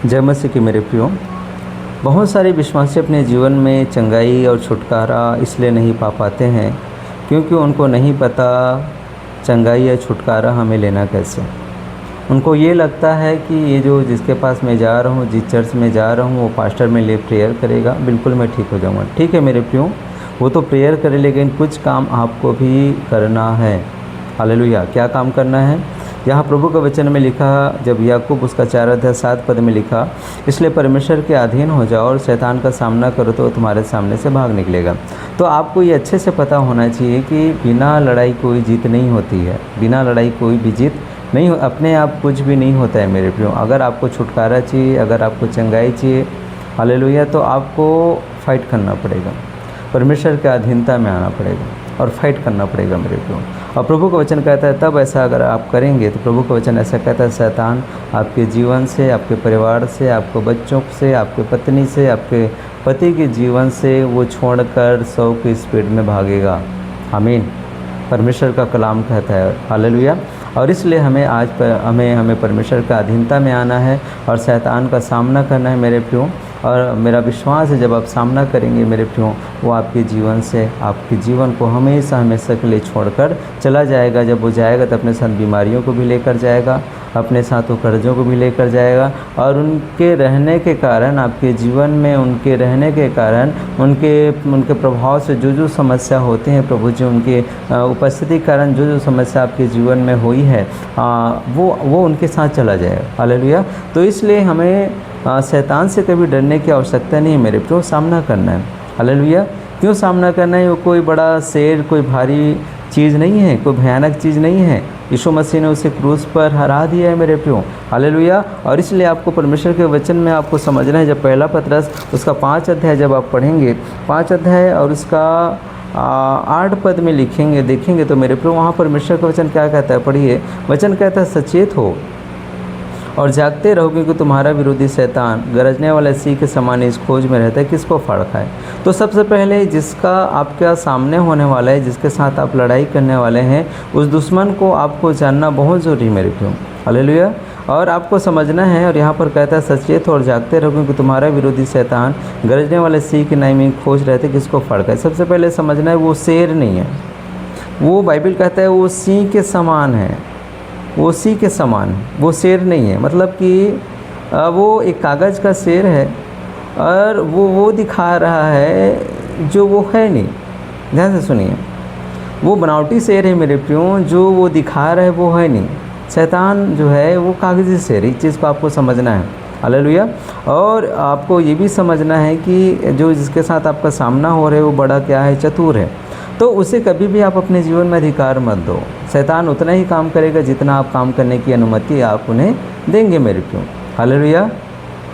जय मसीह की मेरे प्रियो। बहुत सारे विश्वासी अपने जीवन में चंगाई और छुटकारा इसलिए नहीं पा पाते हैं क्योंकि उनको नहीं पता चंगाई या छुटकारा हमें लेना कैसे। उनको ये लगता है कि ये जो जिसके पास मैं जा रहा हूँ, जिस चर्च में जा रहा हूँ, वो पास्टर मेरे लिए प्रेयर करेगा, बिल्कुल मैं ठीक हो जाऊँगा। ठीक है मेरे प्रियो, वो तो प्रेयर करे, लेकिन कुछ काम आपको भी करना है। हालेलुया। क्या काम करना है? यहाँ प्रभु के वचन में लिखा, जब याकूब उसका 4-7 में लिखा, इसलिए परमेश्वर के अधीन हो जाओ और शैतान का सामना करो तो तुम्हारे सामने से भाग निकलेगा। तो आपको ये अच्छे से पता होना चाहिए कि बिना लड़ाई कोई जीत नहीं होती है। बिना लड़ाई कोई भी जीत नहीं हो, अपने आप कुछ भी नहीं होता है मेरे प्रियो। अगर आपको छुटकारा चाहिए, अगर आपको चंगाई चाहिए, हालेलुया, तो आपको फाइट करना पड़ेगा, परमेश्वर के अधीनता में आना पड़ेगा और फाइट करना पड़ेगा मेरे प्रियो। और प्रभु का वचन कहता है तब ऐसा अगर आप करेंगे तो प्रभु का वचन ऐसा कहता है, शैतान आपके जीवन से, आपके परिवार से, आपके बच्चों से, आपके पत्नी से, आपके पति के जीवन से वो छोड़कर 100 की स्पीड में भागेगा। आमीन। परमेश्वर का कलाम कहता है, हालेलुया। और इसलिए हमें हमें परमेश्वर का अधीनता में आना है और शैतान का सामना करना है मेरे प्रियो। और मेरा विश्वास है जब आप सामना करेंगे मेरे प्रियो, वो आपके जीवन से, आपके जीवन को हमेशा हमेशा के लिए छोड़कर चला जाएगा। जब वो जाएगा तो अपने साथ बीमारियों को भी लेकर जाएगा, अपने साथ वो कर्ज़ों को भी लेकर जाएगा। और उनके रहने के कारण, आपके जीवन में उनके रहने के कारण, उनके प्रभाव से जो समस्या होते हैं प्रभु जी, उनके उपस्थिति के कारण जो समस्या आपके जीवन में हुई है, वो उनके साथ चला जाएगा। हालेलुया। तो इसलिए हमें शैतान से कभी डरने की आवश्यकता नहीं है मेरे प्रियो, सामना करना है। हालेलुया। क्यों सामना करना है? वो कोई बड़ा शेर, कोई भारी चीज़ नहीं है, कोई भयानक चीज़ नहीं है। यीशु मसीह ने उसे क्रूस पर हरा दिया है मेरे प्रियो। हालेलुया। और इसलिए आपको परमेश्वर के वचन में आपको समझना है, जब पहला पतरस उसका 5 अध्याय जब आप पढ़ेंगे, 5 अध्याय और उसका 8 पद में लिखेंगे, देखेंगे तो मेरे प्रियो, वहाँ परमेश्वर का वचन क्या कहता है? पढ़िए। वचन कहता है, सचेत हो और जागते रहो क्योंकि तुम्हारा विरोधी शैतान गरजने वाले सिंह के समान इस खोज में रहता है किसको फाड़ खाए। तो सबसे पहले जिसका आपके सामने होने वाला है, जिसके साथ आप लड़ाई करने वाले हैं, उस दुश्मन को आपको जानना बहुत ज़रूरी मेरे प्रियो। हालेलुया। और आपको समझना है, और यहाँ पर कहता है सचेत और जागते रहो क्योंकि तुम्हारा विरोधी शैतान गरजने वाले सिंह के नाई में खोज रहते किसको फाड़ खाए। सबसे पहले समझना है वो शेर नहीं है, वो बाइबल कहता है वो सिंह के समान है, वो सिंह के समान है, वो शेर नहीं है। मतलब कि वो एक कागज़ का शेर है और वो दिखा रहा है जो वो है नहीं। ध्यान से सुनिए, वो बनावटी शेर है मेरे प्रियो, जो वो दिखा रहा है वो है नहीं। शैतान जो है वो कागज़ी शेर है, इस चीज़ को आपको समझना है। हालेलुया। और आपको ये भी समझना है कि जो जिसके साथ आपका सामना हो रहा है वो बड़ा क्या है? चतुर है। तो उसे कभी भी आप अपने जीवन में अधिकार मत दो। शैतान उतना ही काम करेगा जितना आप काम करने की अनुमति आप उन्हें देंगे मेरे प्रियो। हालेलुया।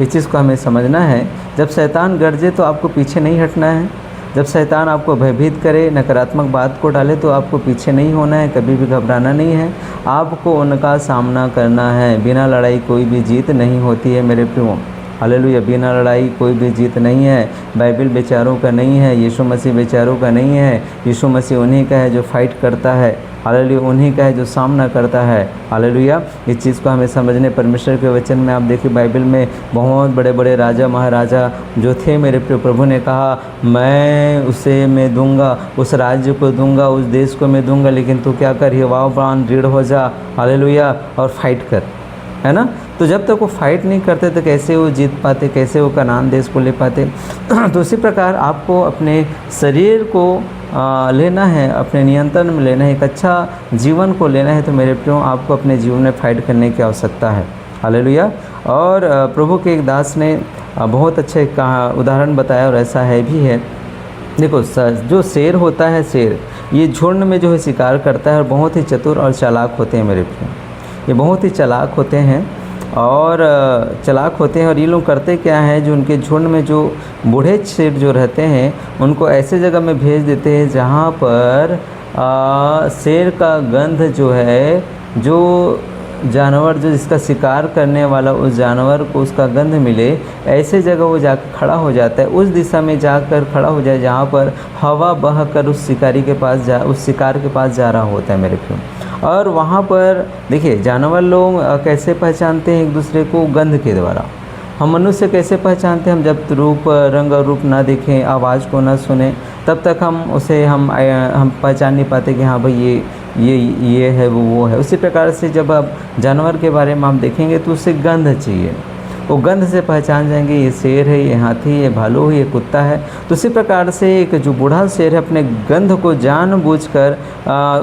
इस चीज़ को हमें समझना है। जब शैतान गरजे तो आपको पीछे नहीं हटना है। जब शैतान आपको भयभीत करे, नकारात्मक बात को डाले, तो आपको पीछे नहीं होना है, कभी भी घबराना नहीं है। आपको उनका सामना करना है। बिना लड़ाई कोई भी जीत नहीं होती है मेरे प्रियो। हालेलुया। बिना लड़ाई कोई भी जीत नहीं है। बाइबल बेचारों का नहीं है, यीशु मसीह बेचारों का नहीं है। यीशु मसीह उन्हीं का है जो फाइट करता है। हालेलुया। उन्हीं का है जो सामना करता है। हालेलुया। इस चीज़ को हमें समझने, परमेश्वर के वचन में आप देखिए, बाइबल में बहुत बड़े बड़े राजा महाराजा जो थे मेरे प्रभु ने कहा, मैं दूंगा, उस राज्य को दूंगा, उस देश को मैं दूंगा, लेकिन तू क्या कर, हिवाव बांध, दृढ़ हो जा। हालेलुया। और फाइट कर, है ना। तो जब तक वो फाइट नहीं करते तो कैसे वो जीत पाते, कैसे वो कनान देश को ले पाते। तो इसी प्रकार आपको अपने शरीर को लेना है, अपने नियंत्रण में लेना है, एक अच्छा जीवन को लेना है। तो मेरे प्रियो, आपको अपने जीवन में फाइट करने की आवश्यकता है। हालेलुया। और प्रभु के एक दास ने बहुत अच्छे उदाहरण बताया, और ऐसा है भी है। देखो, जो शेर होता है, शेर ये झुंड में जो है शिकार करता है, और बहुत ही चतुर और चालाक होते हैं मेरे प्रियो। ये बहुत ही चालाक होते हैं और ये लोग करते क्या है, जो उनके झुंड में जो बूढ़े शेर जो रहते हैं, उनको ऐसे जगह में भेज देते हैं जहाँ पर शेर का गंध जो है, जो जानवर जो जिसका शिकार करने वाला उस जानवर को उसका गंध मिले, ऐसे जगह वो जाकर खड़ा हो जाता है, उस दिशा में जाकर खड़ा हो जाए जहाँ पर हवा बह कर उस शिकार के पास जा रहा होता है मेरे प्रियो। और वहाँ पर देखिए, जानवर लोग कैसे पहचानते हैं एक दूसरे को? गंध के द्वारा। हम मनुष्य कैसे पहचानते हैं? हम जब रूप रंग और रूप ना देखें, आवाज़ को ना सुने, तब तक हम पहचान नहीं पाते कि हाँ भाई ये है, वो है। उसी प्रकार से जब आप जानवर के बारे में आप देखेंगे तो उसे गंध चाहिए, वो गंध से पहचान जाएंगे ये शेर है, ये हाथी, ये भालू है, ये कुत्ता है। तो उसी प्रकार से एक जो बूढ़ा शेर है अपने गंध को जानबूझकर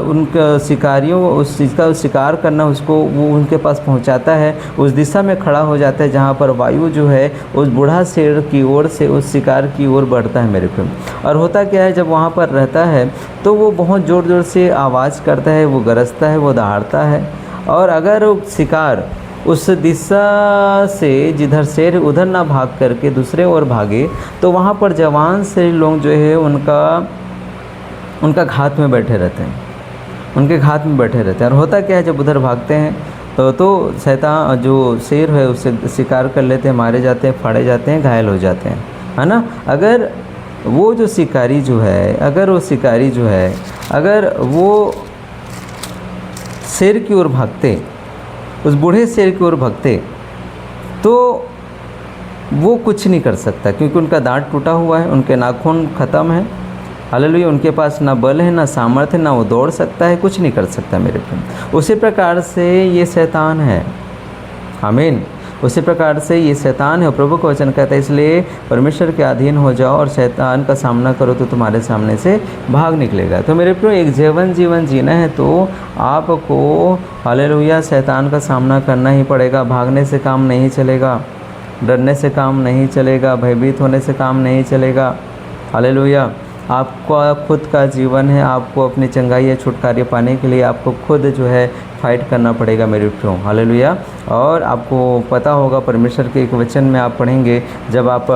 उनके शिकारियों उस चीज़ का शिकार करना उसको वो उनके पास पहुंचाता है, उस दिशा में खड़ा हो जाता है जहां पर वायु जो है उस बूढ़ा शेर की ओर से उस शिकार की ओर बढ़ता है मेरे प्रेम। और होता क्या है, जब वहाँ पर रहता है तो वो बहुत ज़ोर ज़ोर से आवाज़ करता है, वो गरजता है, वो दहाड़ता है। और अगर वो शिकार उस दिशा से जिधर शेर उधर ना भाग करके दूसरे ओर भागे तो वहाँ पर जवान शेर लोग जो है उनका घात में बैठे रहते हैं, उनके घात में बैठे रहते हैं। और होता क्या है, जब उधर भागते हैं तो शैतान जो शेर है उससे शिकार कर लेते हैं, मारे जाते हैं, फाड़े जाते हैं, घायल हो जाते हैं, है ना। अगर वो शिकारी जो है अगर वो शेर की ओर भागते, उस बूढ़े शेर की ओर भगते, तो वो कुछ नहीं कर सकता क्योंकि उनका दांत टूटा हुआ है, उनके नाखून ख़त्म है। हालेलुया। उनके पास ना बल है, ना सामर्थ्य, ना वो दौड़ सकता है, कुछ नहीं कर सकता मेरे प्रेम। उसी प्रकार से ये शैतान है। आमीन। उसी प्रकार से ये शैतान है। प्रभु का वचन कहता है इसलिए परमेश्वर के अधीन हो जाओ और शैतान का सामना करो तो तुम्हारे सामने से भाग निकलेगा। तो मेरे प्रियो, एक जीवन जीना है तो आपको हालेलुया शैतान का सामना करना ही पड़ेगा। भागने से काम नहीं चलेगा, डरने से काम नहीं चलेगा, भयभीत होने से काम नहीं चलेगा। हालेलुया। आपका खुद का जीवन है, आपको अपनी चंगाई या छुटकारे पाने के लिए आपको खुद जो है फाइट करना पड़ेगा मेरे प्रियो। हालेलुया। और आपको पता होगा परमेश्वर के एक वचन में आप पढ़ेंगे, जब आप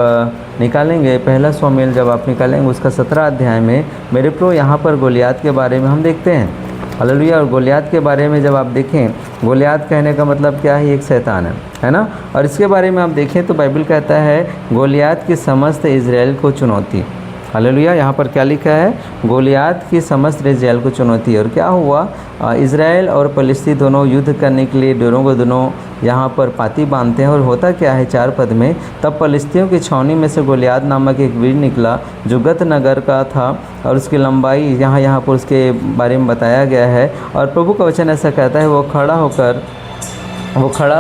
निकालेंगे पहला शमूएल जब आप निकालेंगे उसका 17 अध्याय में मेरे प्रियो यहाँ पर गोलियात के बारे में हम देखते हैं। हालेलुया। और गोलियात के बारे में जब आप देखें, गोलियात कहने का मतलब क्या है, एक शैतान है ना। और इसके बारे में आप देखें तो बाइबल कहता है गोलियात की समस्त इजराइल को चुनौती। हालेलुया। यहाँ पर क्या लिखा है, गोलियात की समस्त इजराइल को चुनौती। और क्या हुआ, इजराइल और फलिस्ती दोनों युद्ध करने के लिए दोनों यहाँ पर पाती बांधते हैं। और होता क्या है 4 पद में, तब फलिस्तियों की छावनी में से गोलियात नामक एक वीर निकला जो गत नगर का था और उसकी लंबाई यहाँ पर उसके बारे में बताया गया है। और प्रभु का वचन ऐसा कहता है, वो खड़ा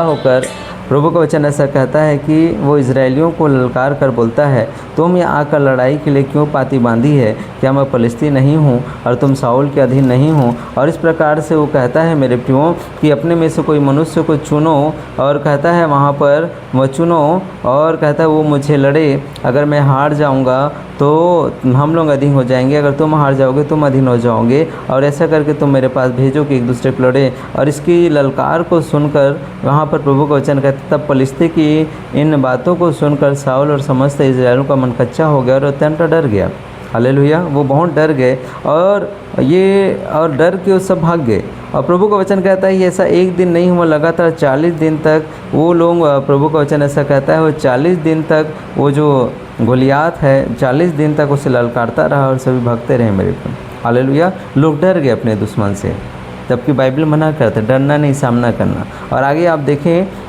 होकर प्रभु का वचन ऐसा कहता है कि वो इजरायलियों को ललकार कर बोलता है, तुम यहाँ आकर लड़ाई के लिए क्यों पाती बांधी है? क्या मैं फलिस्ती नहीं हूँ और तुम साउल के अधीन नहीं हो? और इस प्रकार से वो कहता है मेरे प्रियो कि अपने में से कोई मनुष्य को चुनो। और कहता है वहाँ पर वो चुनो और कहता है वो मुझे लड़े, अगर मैं हार जाऊँगा तो हम लोग अधीन हो जाएंगे, अगर तुम हार जाओगे तुम अधीन हो जाओगे। और ऐसा करके तुम मेरे पास भेजो कि एक दूसरे पर लड़े। और इसकी ललकार को सुनकर वहाँ पर प्रभु का वचन कहते तब फलिस्ती की इन बातों को सुनकर साउल और समस्त इजराइलियों का मन कच्चा हो गया और अत्यंत डर गया। हालेलुया। वो बहुत डर गए और डर के वो सब भाग गए। और प्रभु का वचन कहता है ये ऐसा एक दिन नहीं हुआ, लगातार 40 दिन तक वो लोग, प्रभु का वचन ऐसा कहता है वो 40 दिन तक वो जो गोलियात है 40 दिन तक उसे ललकारता रहा और सभी भागते रहे मेरे को। हालेलुया। लोग डर गए अपने दुश्मन से, जबकि बाइबल मना करता है डरना नहीं, सामना करना। और आगे आप देखें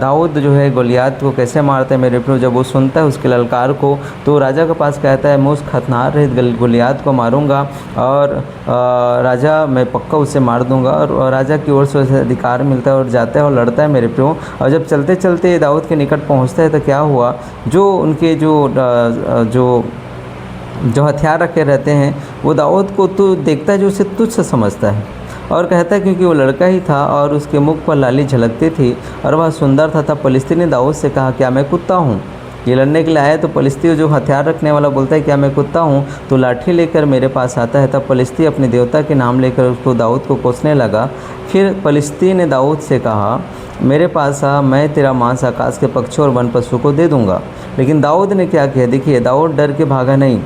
दाऊद जो है गोलियात को कैसे मारता है मेरे प्रियो। जब वो सुनता है उसके ललकार को तो राजा के पास कहता है मैं उस खतनार रहित गोलियात को मारूंगा और राजा मैं पक्का उसे मार दूंगा। और राजा की ओर से उसे अधिकार मिलता है और जाता है और लड़ता है मेरे प्रियो। और जब चलते चलते दाऊद के निकट पहुँचता है तो क्या हुआ, जो उनके जो हथियार रखे रहते हैं वो दाऊद को तो देखता है जो उसे तुच्छ समझता है और कहता है क्योंकि वो लड़का ही था और उसके मुख पर लाली झलकती थी और वह सुंदर था। तब फलिस्ती ने दाऊद से कहा क्या मैं कुत्ता हूँ? ये लड़ने के लिए आया तो फलिस्ती जो हथियार रखने वाला बोलता है क्या मैं कुत्ता हूँ? तो लाठी लेकर मेरे पास आता है। तब फलिस्ती अपने देवता के नाम लेकर उसको दाऊद को कोसने लगा। फिर फलिस्ती ने दाऊद से कहा मेरे पास आ, मैं तेरा मांस आकाश के पक्षियों और वन पशु को दे दूँगा। लेकिन दाऊद ने क्या किया, देखिए दाऊद डर के भागा नहीं।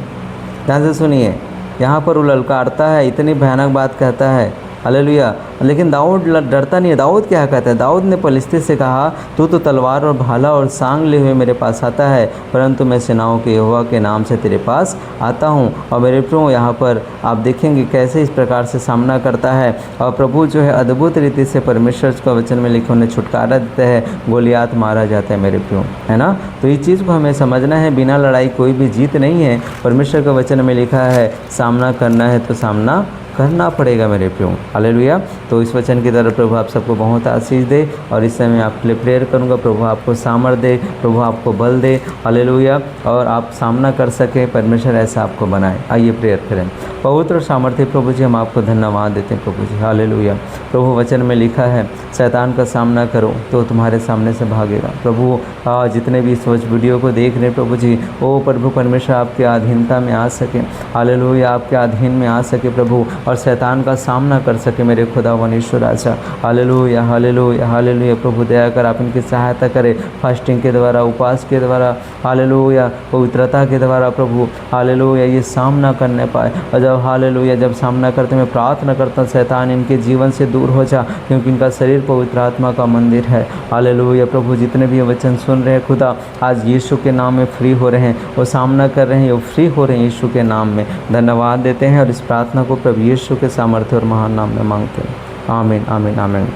ध्यान से सुनिए, यहाँ पर वो ललकारता है, इतनी भयानक बात कहता है। हालेलुया। लेकिन दाऊद डरता नहीं है। दाऊद क्या कहता है? दाऊद ने पलिश्ती से कहा, तू तो तलवार और भाला और सांग लिए हुए मेरे पास आता है, परंतु मैं सेनाओं के यहोवा के नाम से तेरे पास आता हूँ। और मेरे प्रभु यहाँ पर आप देखेंगे कैसे इस प्रकार से सामना करता है। और प्रभु जो है अद्भुत रीति से परमेश्वर का वचन में लिखे उन्हें छुटकारा देते हैं, गोलियात मारा जाता है मेरे प्रभु, है ना। तो इस चीज़ को हमें समझना है, बिना लड़ाई कोई भी जीत नहीं है। परमेश्वर का वचन में लिखा है सामना करना है तो सामना करना पड़ेगा मेरे प्रभु, हालेलुया। तो इस वचन की तरफ प्रभु आप सबको बहुत आशीष दे। और इस समय आपके लिए प्रेयर करूंगा, प्रभु आपको सामर्थ दे, प्रभु आपको बल दे, हालेलुया। और आप सामना कर सके, परमेश्वर ऐसा आपको बनाए। आइए प्रेयर करें। पवित्र और सामर्थ्य प्रभु जी, हम आपको धन्यवाद देते हैं प्रभु जी, हालेलुया। प्रभु वचन में लिखा है शैतान का सामना करो तो तुम्हारे सामने से भागेगा। प्रभु जितने भी इस वीडियो को देख रहे हैं प्रभु जी, ओ प्रभु परमेश्वर आपके अधीनता में आ सके, हालेलुया, आपके अधीन में आ सके प्रभु, और शैतान का सामना कर सके मेरे खुदावन ईश्वर राजा, हालेलुया हालेलुया हालेलुया। प्रभु दया कर आप इनकी सहायता करें, फास्टिंग के द्वारा, उपवास के द्वारा, हालेलुया, पवित्रता के द्वारा प्रभु, हालेलुया, ये सामना करने पाए। और जब हालेलुया जब सामना करते मैं प्रार्थना करता हूँ शैतान इनके जीवन से दूर हो जा, क्योंकि इनका शरीर पवित्र आत्मा का मंदिर है, हालेलुया। प्रभु जितने भी ये वचन सुन रहे हैं खुदा, आज यीशु के नाम में फ्री हो रहे हैं, वो सामना कर रहे हैं, वो फ्री हो रहे हैं यीशु के नाम में। धन्यवाद देते हैं और इस प्रार्थना को प्रभु यीशु के सामर्थ्य और महान नाम में मांगते हैं। आमीन आमीन आमीन।